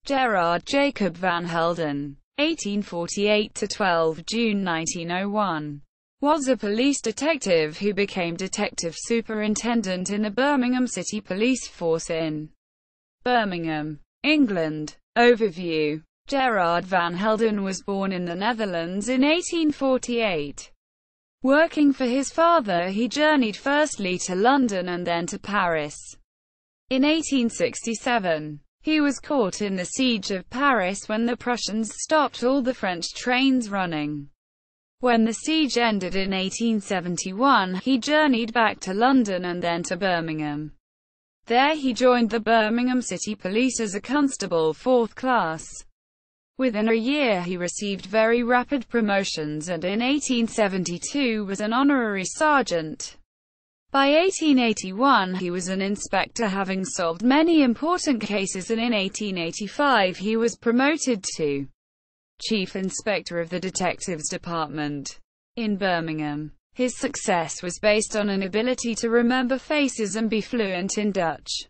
Gerard Jacob Van Helden, 1848 to 12 June 1901, was a police detective who became detective superintendent in the Birmingham City Police Force in Birmingham, England. Overview. Gerard Van Helden was born in the Netherlands in 1848. Working for his father, he journeyed firstly to London and then to Paris. In 1867, he was caught in the siege of Paris when the Prussians stopped all the French trains running. When the siege ended in 1871, he journeyed back to London and then to Birmingham. There he joined the Birmingham City Police as a constable 4th class. Within a year he received very rapid promotions and in 1872 was an honorary sergeant. By 1881 he was an inspector, having solved many important cases, and in 1885 he was promoted to Chief Inspector of the Detectives Department in Birmingham. His success was based on an ability to remember faces and be fluent in Dutch,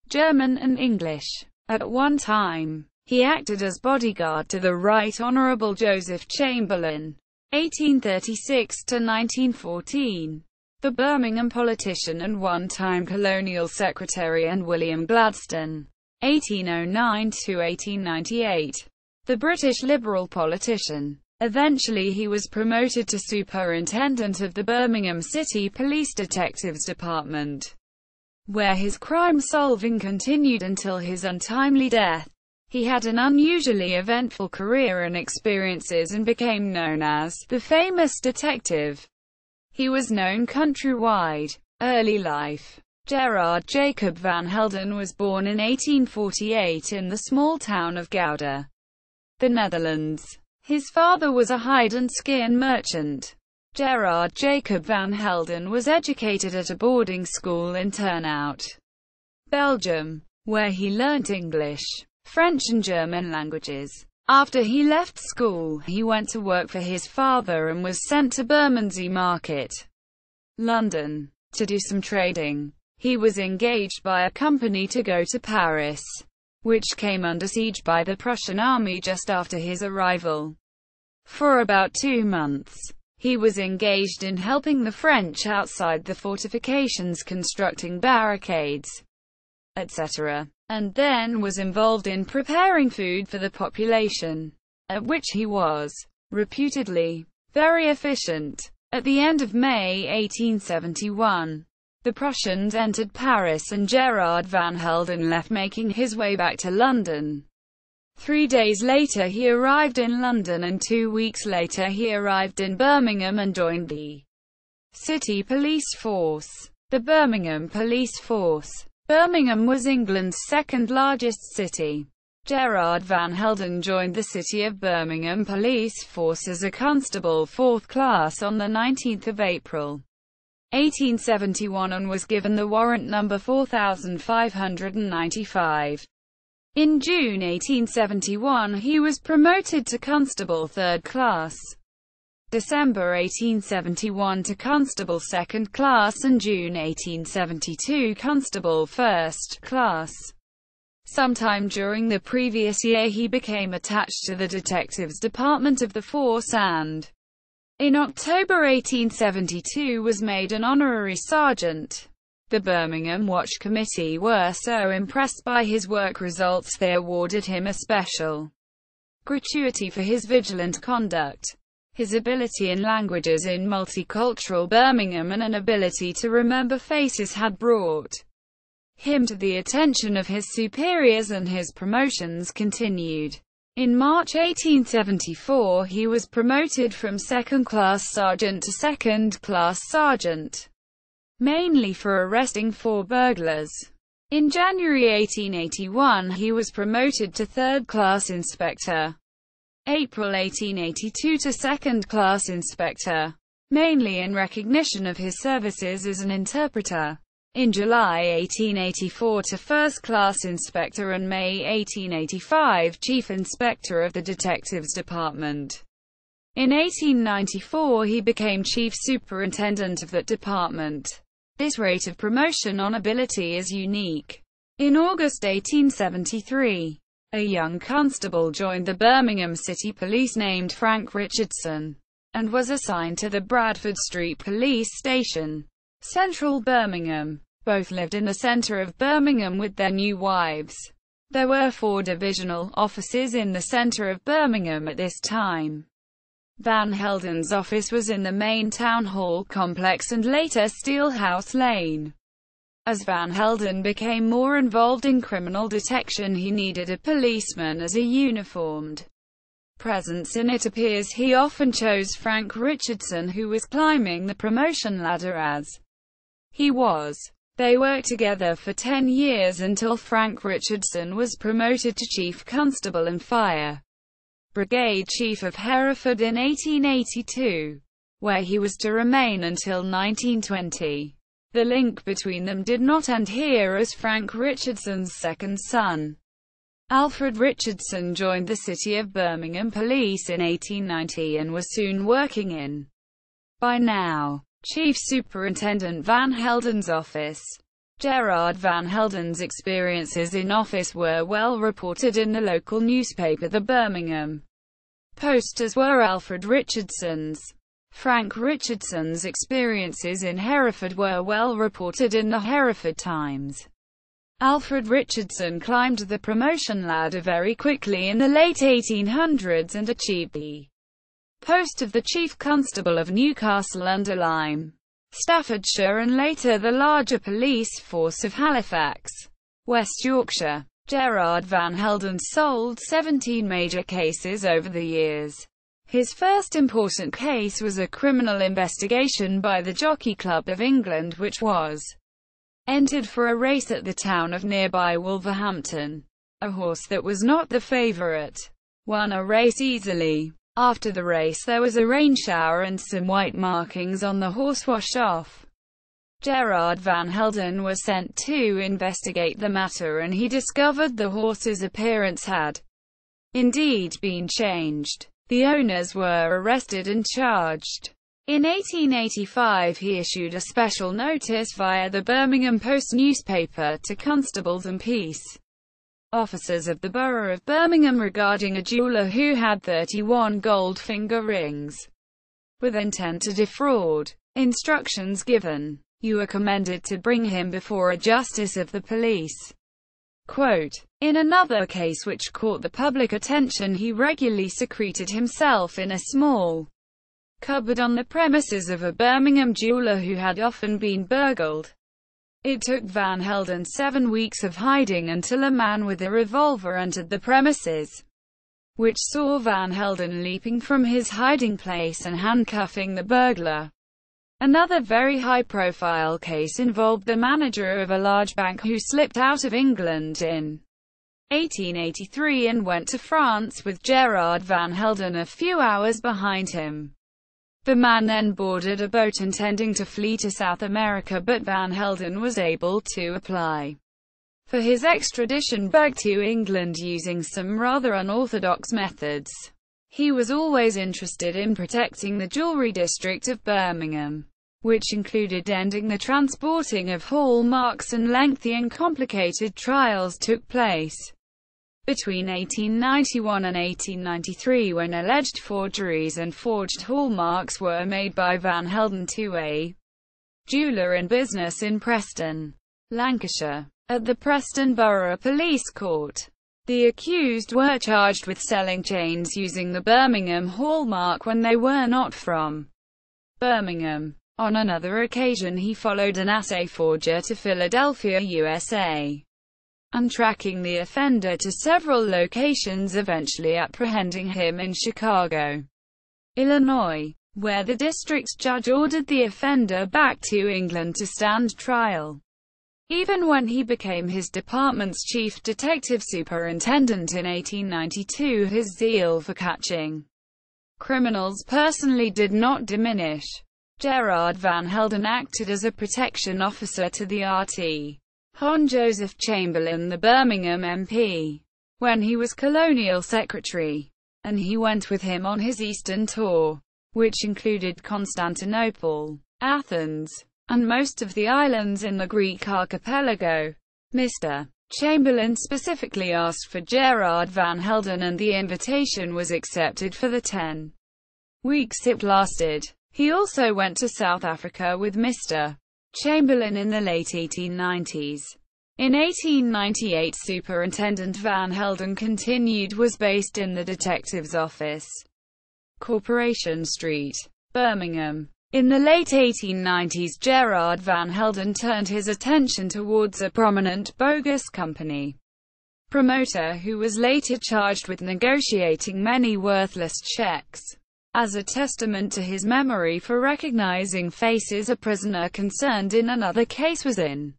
German and English. At one time, he acted as bodyguard to the Right Honourable Joseph Chamberlain, 1836 to 1914. The Birmingham politician and one-time colonial secretary, and William Gladstone, 1809 to 1898. The British Liberal politician. Eventually he was promoted to superintendent of the Birmingham City Police Detectives Department, where his crime-solving continued until his untimely death. He had an unusually eventful career and experiences and became known as the famous detective. He was known countrywide. Early life. Gerard Jacob Van Helden was born in 1848 in the small town of Gouda, the Netherlands. His father was a hide-and-skin merchant. Gerard Jacob Van Helden was educated at a boarding school in Turnhout, Belgium, where he learnt English, French and German languages. After he left school, he went to work for his father and was sent to Bermondsey Market, London, to do some trading. He was engaged by a company to go to Paris, which came under siege by the Prussian army just after his arrival. For about 2 months, he was engaged in helping the French outside the fortifications, constructing barricades, etc., and then was involved in preparing food for the population, at which he was, reputedly, very efficient. At the end of May 1871, the Prussians entered Paris and Gerard Van Helden left, making his way back to London. 3 days later he arrived in London, and 2 weeks later he arrived in Birmingham and joined the City Police Force. The Birmingham Police Force. Birmingham was England's second largest city. Gerard Van Helden joined the City of Birmingham Police Force as a constable 4th class on the 19th of April, 1871, and was given the warrant number 4595. In June 1871 he was promoted to constable 3rd class. December 1871 to constable 2nd class, and June 1872 constable 1st class. Sometime during the previous year he became attached to the detectives department of the force and, in October 1872, was made an honorary sergeant. The Birmingham Watch Committee were so impressed by his work results they awarded him a special gratuity for his vigilant conduct. His ability in languages in multicultural Birmingham and an ability to remember faces had brought him to the attention of his superiors, and his promotions continued. In March 1874 he was promoted from 2nd class sergeant to 2nd class sergeant, mainly for arresting 4 burglars. In January 1881 he was promoted to 3rd class inspector. April 1882 to 2nd class inspector, mainly in recognition of his services as an interpreter. In July 1884 to 1st class inspector, and May 1885 chief inspector of the detectives department. In 1894 he became chief superintendent of that department. This rate of promotion on ability is unique. In August 1873, a young constable joined the Birmingham City Police named Frank Richardson, and was assigned to the Bradford Street Police Station, central Birmingham. Both lived in the centre of Birmingham with their new wives. There were 4 divisional offices in the centre of Birmingham at this time. Van Helden's office was in the main town hall complex and later Steelhouse Lane. As Van Helden became more involved in criminal detection, he needed a policeman as a uniformed presence. It appears he often chose Frank Richardson, who was climbing the promotion ladder as he was. They worked together for 10 years until Frank Richardson was promoted to Chief Constable and Fire Brigade Chief of Hereford in 1882, where he was to remain until 1920. The link between them did not end here, as Frank Richardson's second son, Alfred Richardson, joined the City of Birmingham Police in 1890 and was soon working in, by now, Chief Superintendent Van Helden's office. Gerard Van Helden's experiences in office were well reported in the local newspaper, the Birmingham Post, as were Alfred Richardson's. Frank Richardson's experiences in Hereford were well reported in the Hereford Times. Alfred Richardson climbed the promotion ladder very quickly in the late 1800s and achieved the post of the Chief Constable of Newcastle under Lyme, Staffordshire, and later the larger police force of Halifax, West Yorkshire. Gerard Van Helden solved 17 major cases over the years. His first important case was a criminal investigation by the Jockey Club of England, which was entered for a race at the town of nearby Wolverhampton. A horse that was not the favourite won a race easily. After the race there was a rain shower and some white markings on the horse washed off. Gerard Van Helden was sent to investigate the matter, and he discovered the horse's appearance had indeed been changed. The owners were arrested and charged. In 1885 he issued a special notice via the Birmingham Post newspaper to constables and peace officers of the borough of Birmingham regarding a jeweller who had 31 gold finger rings with intent to defraud. Instructions given: "You are commended to bring him before a justice of the police." Quote, in another case which caught the public attention, he regularly secreted himself in a small cupboard on the premises of a Birmingham jeweller who had often been burgled. It took Van Helden 7 weeks of hiding until a man with a revolver entered the premises, which saw Van Helden leaping from his hiding place and handcuffing the burglar. Another very high-profile case involved the manager of a large bank who slipped out of England in 1883 and went to France with Gerard Van Helden a few hours behind him. The man then boarded a boat intending to flee to South America, but Van Helden was able to apply for his extradition back to England using some rather unorthodox methods. He was always interested in protecting the jewellery district of Birmingham, which included ending the transporting of hallmarks, and lengthy and complicated trials took place between 1891 and 1893 when alleged forgeries and forged hallmarks were made by Van Helden to a jeweller in business in Preston, Lancashire. At the Preston Borough Police Court, the accused were charged with selling chains using the Birmingham hallmark when they were not from Birmingham. On another occasion he followed an assay forger to Philadelphia, USA, and tracking the offender to several locations, eventually apprehending him in Chicago, Illinois, where the district judge ordered the offender back to England to stand trial. Even when he became his department's chief detective superintendent in 1892, his zeal for catching criminals personally did not diminish. Gerard Van Helden acted as a protection officer to the RT. Hon. Joseph Chamberlain, the Birmingham MP, when he was colonial secretary, and he went with him on his Eastern tour, which included Constantinople, Athens, and most of the islands in the Greek archipelago. Mr. Chamberlain specifically asked for Gerard Van Helden and the invitation was accepted for the 10 weeks it lasted. He also went to South Africa with Mr. Chamberlain in the late 1890s. In 1898, Superintendent Van Helden continued was based in the detective's office, Corporation Street, Birmingham. In the late 1890s, Gerard Van Helden turned his attention towards a prominent bogus company promoter who was later charged with negotiating many worthless checks. As a testament to his memory for recognizing faces, a prisoner concerned in another case was in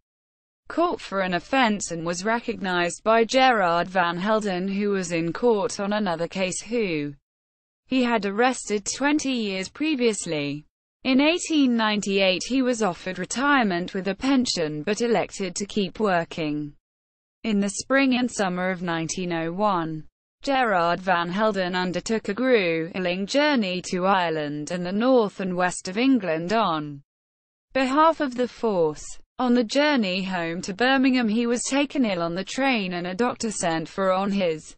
court for an offense and was recognized by Gerard Van Helden, who was in court on another case who he had arrested 20 years previously. In 1898 he was offered retirement with a pension but elected to keep working. In the spring and summer of 1901, Gerard Van Helden undertook a grueling journey to Ireland and the north and west of England on behalf of the force. On the journey home to Birmingham he was taken ill on the train and a doctor sent for on his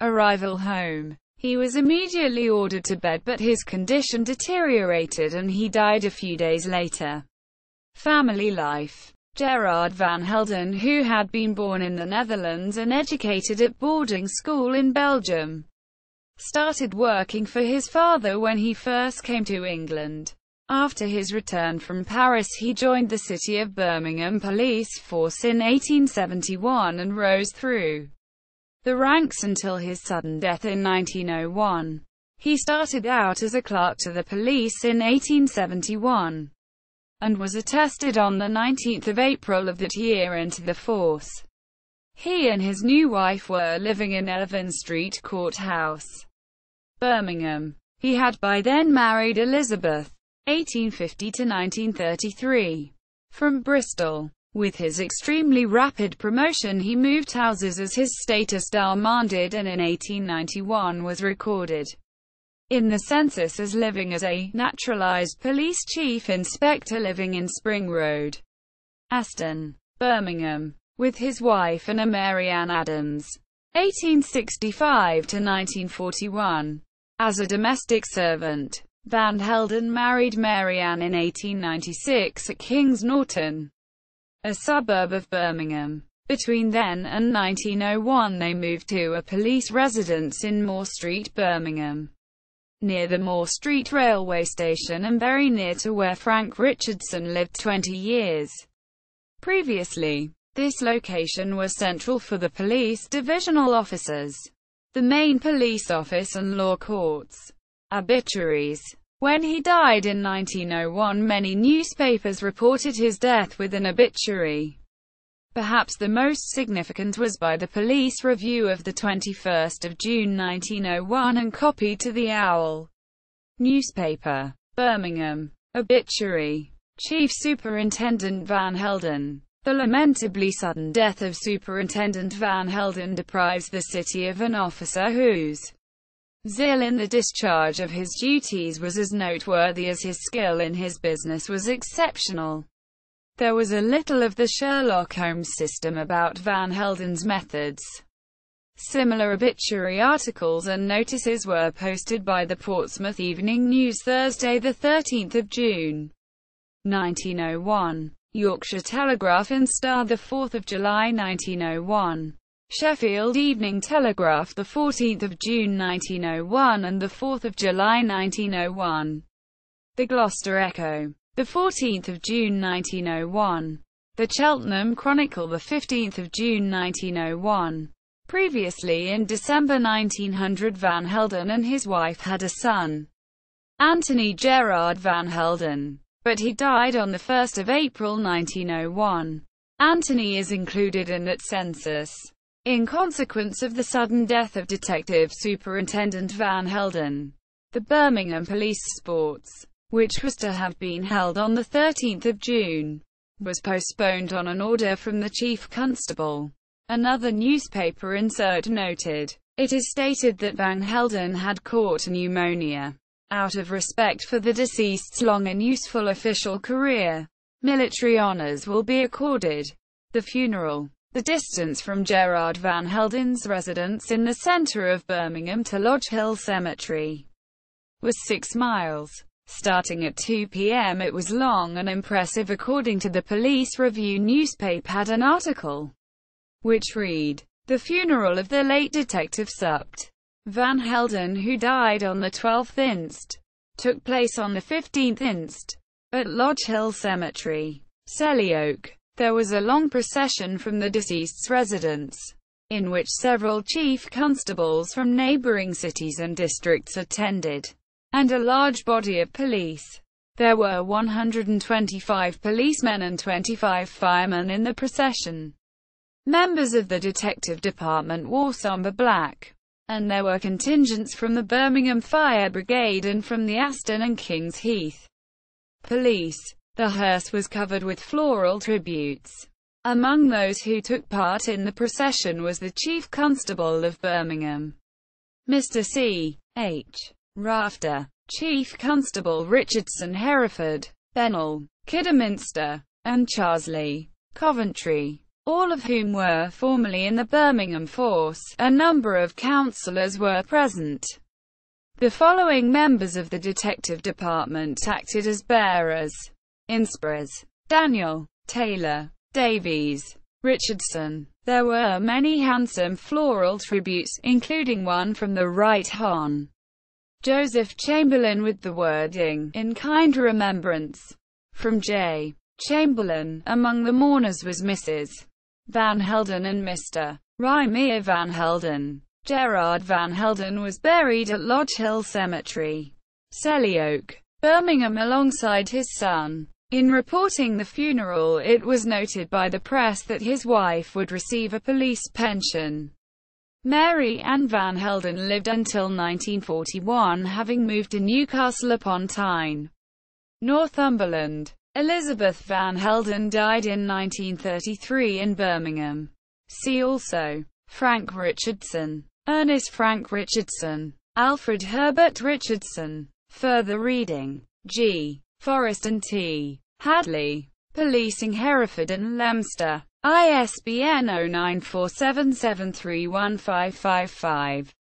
arrival home. He was immediately ordered to bed but his condition deteriorated and he died a few days later. Family life. Gerard Van Helden, who had been born in the Netherlands and educated at boarding school in Belgium, started working for his father when he first came to England. After his return from Paris he joined the City of Birmingham police force in 1871 and rose through the ranks until his sudden death in 1901. He started out as a clerk to the police in 1871. And was attested on the 19th of April of that year into the force. He and his new wife were living in Evan Street Courthouse, Birmingham. He had by then married Elizabeth, 1850 to 1933, from Bristol. With his extremely rapid promotion he moved houses as his status demanded and in 1891 was recorded in the census as living as a naturalized police chief inspector living in Spring Road, Aston, Birmingham, with his wife Anna Mary Ann Adams, 1865 to 1941. As a domestic servant, Van Helden married Mary Ann in 1896 at Kings Norton, a suburb of Birmingham. Between then and 1901 they moved to a police residence in Moore Street, Birmingham, near the Moore Street railway station and very near to where Frank Richardson lived 20 years previously. This location was central for the police divisional officers, the main police office and law courts. Obituaries. When he died in 1901, many newspapers reported his death with an obituary. Perhaps the most significant was by the Police Review of the 21st of June 1901 and copied to the Owl newspaper. Birmingham. Obituary. Chief Superintendent Van Helden. The lamentably sudden death of Superintendent Van Helden deprives the city of an officer whose zeal in the discharge of his duties was as noteworthy as his skill in his business was exceptional. There was a little of the Sherlock Holmes system about Van Helden's methods. Similar obituary articles and notices were posted by the Portsmouth Evening News Thursday 13 June 1901, Yorkshire Telegraph and Star 4 July 1901, Sheffield Evening Telegraph 14 June 1901 and 4 July 1901, the Gloucester Echo, 14 June 1901, the Cheltenham Chronicle 15 June 1901. Previously in December 1900 Van Helden and his wife had a son, Anthony Gerard Van Helden, but he died on 1 April 1901. Anthony is included in that census. In consequence of the sudden death of Detective Superintendent Van Helden, the Birmingham Police Sports, which was to have been held on 13 June, was postponed on an order from the Chief Constable. Another newspaper insert noted, "It is stated that Van Helden had caught pneumonia. Out of respect for the deceased's long and useful official career, military honors will be accorded." The funeral. The distance from Gerard Van Helden's residence in the centre of Birmingham to Lodge Hill Cemetery was 6 miles. Starting at 2 p.m. it was long and impressive. According to the Police Review newspaper, had an article which read, "The funeral of the late Detective Supt. Van Helden, who died on the 12th inst., took place on the 15th inst. at Lodge Hill Cemetery, Selly There was a long procession from the deceased's residence, in which several chief constables from neighbouring cities and districts attended, and a large body of police. There were 125 policemen and 25 firemen in the procession. Members of the detective department wore sombre black, and there were contingents from the Birmingham Fire Brigade and from the Aston and King's Heath Police. The hearse was covered with floral tributes. Among those who took part in the procession was the Chief Constable of Birmingham, Mr. C. H. Rafter, Chief Constable Richardson Hereford, Bennell, Kidderminster, and Charsley, Coventry, all of whom were formerly in the Birmingham force. A number of councillors were present. The following members of the detective department acted as bearers: Inspras, Daniel, Taylor, Davies, Richardson. There were many handsome floral tributes, including one from the Right Hon. Joseph Chamberlain with the wording, "In kind remembrance," from J. Chamberlain. Among the mourners was Mrs. Van Helden and Mr. Rymir Van Helden. Gerard Van Helden was buried at Lodge Hill Cemetery, Selly Birmingham, alongside his son. In reporting the funeral, it was noted by the press that his wife would receive a police pension. Mary Ann Van Helden lived until 1941, having moved to Newcastle upon Tyne, Northumberland. Elizabeth Van Helden died in 1933 in Birmingham. See also Frank Richardson, Ernest Frank Richardson, Alfred Herbert Richardson. Further reading: G. Forrest and T. Hadley. Policing Hereford and Leominster. ISBN 0947731555.